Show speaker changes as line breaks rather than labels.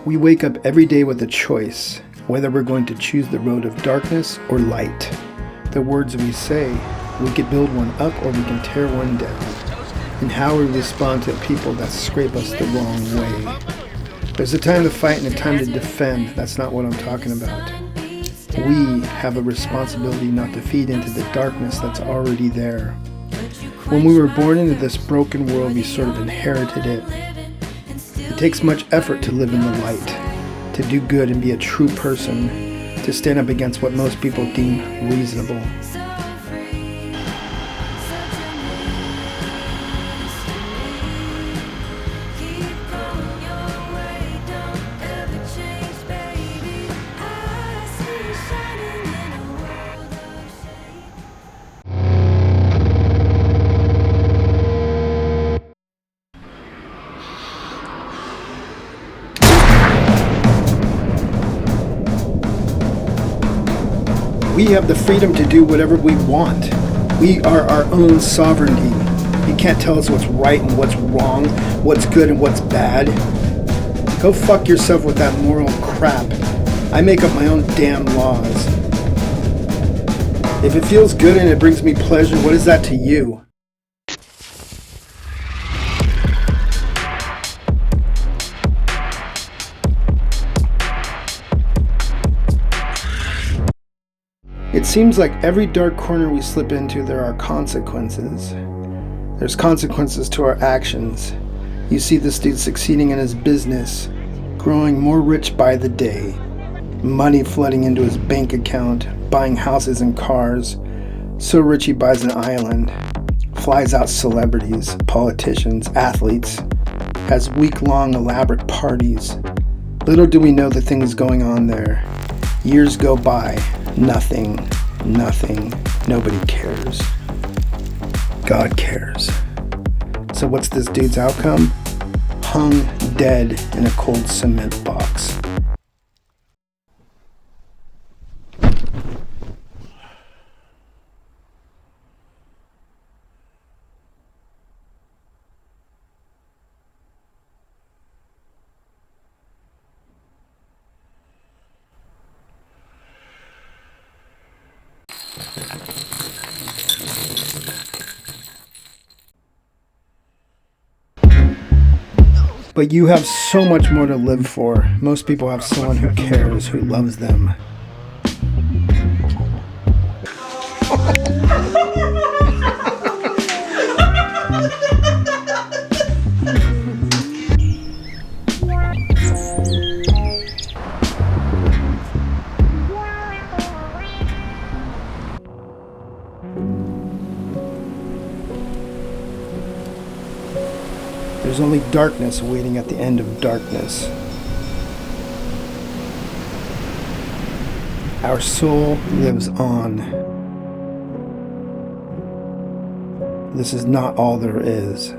We wake up every day with a choice, whether we're going to choose the road of darkness or light. The words we say, we can build one up or we can tear one down. And how we respond to people that scrape us the wrong way. There's a time to fight and a time to defend. That's not what I'm talking about. We have a responsibility not to feed into the darkness that's already there. When we were born into this broken world, we sort of inherited it. It takes much effort to live in the light, to do good and be a true person, to stand up against what most people deem reasonable. We have the freedom to do whatever we want. We are our own sovereignty. You can't tell us what's right and what's wrong, what's good and what's bad. Go fuck yourself with that moral crap. I make up my own damn laws. If it feels good and it brings me pleasure, what is that to you? It seems like every dark corner we slip into, there are consequences. There's consequences to our actions. You see this dude succeeding in his business, growing more rich by the day, money flooding into his bank account, buying houses and cars, so rich he buys an island, flies out celebrities, politicians, athletes, has week-long elaborate parties. Little do we know the things going on there. Years go by, nothing, nobody cares. God cares. So what's this dude's outcome? Hung dead in a cold cement box. But you have so much more to live for. Most people have someone who cares, who loves them. There's only darkness waiting at the end of darkness. Our soul lives on. This is not all there is.